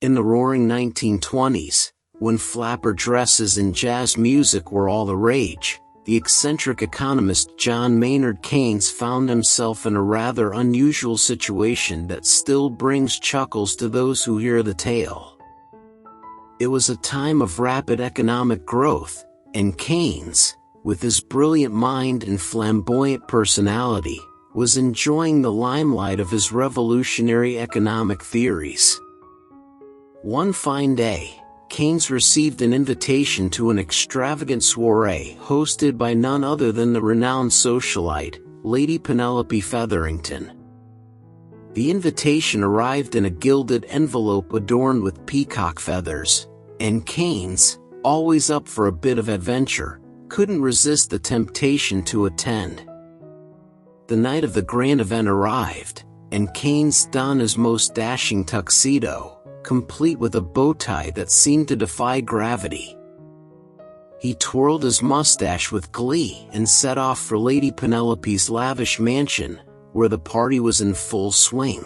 In the roaring 1920s, when flapper dresses and jazz music were all the rage, the eccentric economist John Maynard Keynes found himself in a rather unusual situation that still brings chuckles to those who hear the tale. It was a time of rapid economic growth, and Keynes, with his brilliant mind and flamboyant personality, was enjoying the limelight of his revolutionary economic theories. One fine day, Keynes received an invitation to an extravagant soirée hosted by none other than the renowned socialite, Lady Penelope Featherington. The invitation arrived in a gilded envelope adorned with peacock feathers, and Keynes, always up for a bit of adventure, couldn't resist the temptation to attend. The night of the grand event arrived, and Keynes donned his most dashing tuxedo, complete with a bow tie that seemed to defy gravity. He twirled his mustache with glee and set off for Lady Penelope's lavish mansion, where the party was in full swing.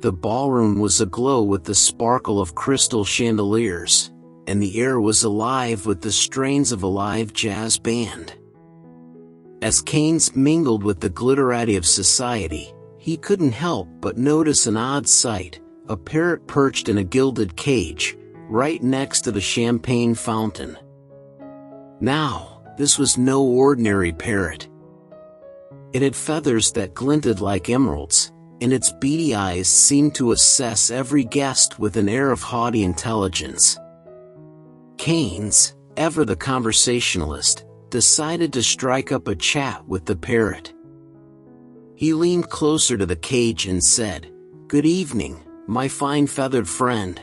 The ballroom was aglow with the sparkle of crystal chandeliers, and the air was alive with the strains of a live jazz band. As Keynes mingled with the glitterati of society, he couldn't help but notice an odd sight: a parrot perched in a gilded cage, right next to the champagne fountain. Now, this was no ordinary parrot. It had feathers that glinted like emeralds, and its beady eyes seemed to assess every guest with an air of haughty intelligence. Keynes, ever the conversationalist, decided to strike up a chat with the parrot. He leaned closer to the cage and said, "Good evening, my fine feathered friend.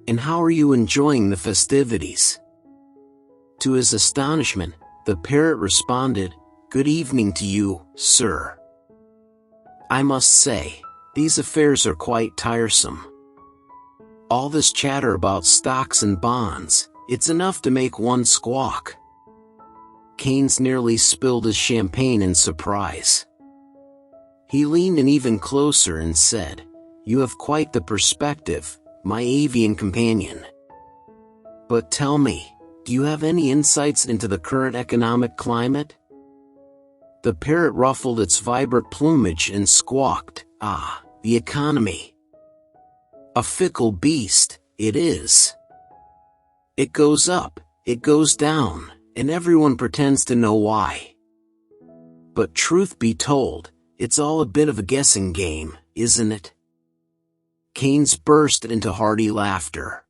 And how are you enjoying the festivities?" To his astonishment, the parrot responded, "Good evening to you, sir. I must say, these affairs are quite tiresome. All this chatter about stocks and bonds, it's enough to make one squawk." Keynes nearly spilled his champagne in surprise. He leaned in even closer and said, "You have quite the perspective, my avian companion. But tell me, do you have any insights into the current economic climate?" The parrot ruffled its vibrant plumage and squawked, "Ah, the economy. A fickle beast, it is. It goes up, it goes down, and everyone pretends to know why. But truth be told, it's all a bit of a guessing game, isn't it?" Keynes burst into hearty laughter.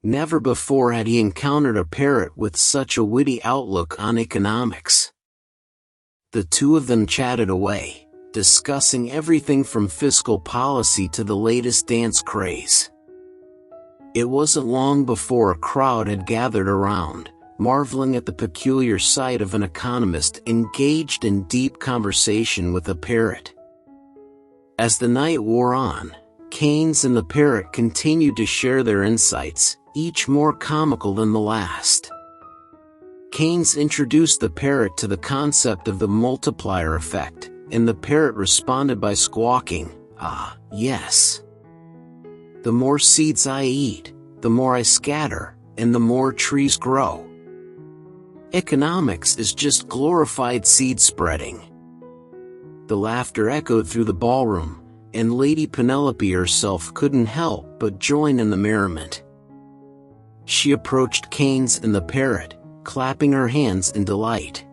Never before had he encountered a parrot with such a witty outlook on economics. The two of them chatted away, discussing everything from fiscal policy to the latest dance craze. It wasn't long before a crowd had gathered around, marveling at the peculiar sight of an economist engaged in deep conversation with a parrot. As the night wore on, Keynes and the parrot continued to share their insights, each more comical than the last. Keynes introduced the parrot to the concept of the multiplier effect, and the parrot responded by squawking, "Ah, yes. The more seeds I eat, the more I scatter, and the more trees grow. Economics is just glorified seed spreading." The laughter echoed through the ballroom, and Lady Penelope herself couldn't help but join in the merriment. She approached Keynes and the parrot, clapping her hands in delight.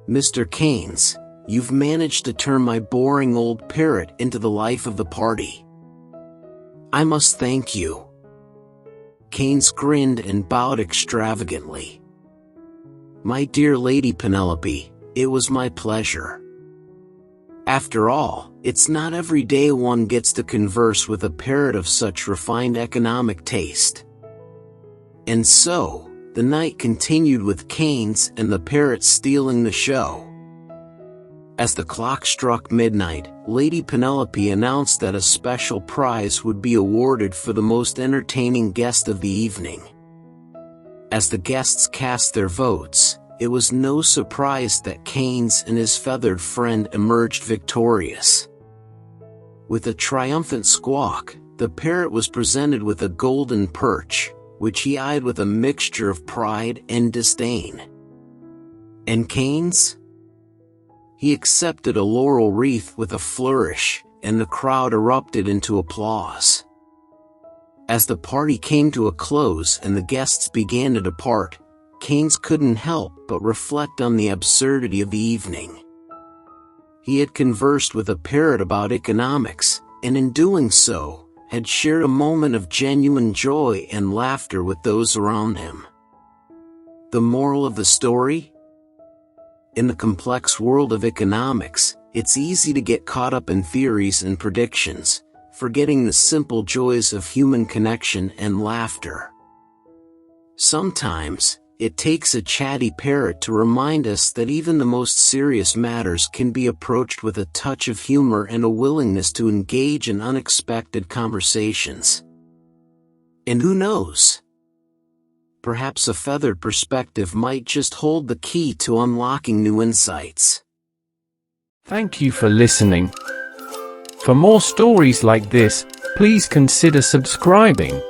"Mr. Keynes, you've managed to turn my boring old parrot into the life of the party. I must thank you." Keynes grinned and bowed extravagantly. "My dear Lady Penelope, it was my pleasure. After all, it's not every day one gets to converse with a parrot of such refined economic taste." And so, the night continued with Keynes and the parrot stealing the show. As the clock struck midnight, Lady Penelope announced that a special prize would be awarded for the most entertaining guest of the evening. As the guests cast their votes, it was no surprise that Keynes and his feathered friend emerged victorious. With a triumphant squawk, the parrot was presented with a golden perch, which he eyed with a mixture of pride and disdain. And Keynes? He accepted a laurel wreath with a flourish, and the crowd erupted into applause. As the party came to a close and the guests began to depart, Keynes couldn't help but reflect on the absurdity of the evening. He had conversed with a parrot about economics, and in doing so, had shared a moment of genuine joy and laughter with those around him. The moral of the story? In the complex world of economics, it's easy to get caught up in theories and predictions, forgetting the simple joys of human connection and laughter. Sometimes, it takes a chatty parrot to remind us that even the most serious matters can be approached with a touch of humor and a willingness to engage in unexpected conversations. And who knows? Perhaps a feathered perspective might just hold the key to unlocking new insights. Thank you for listening. For more stories like this, please consider subscribing.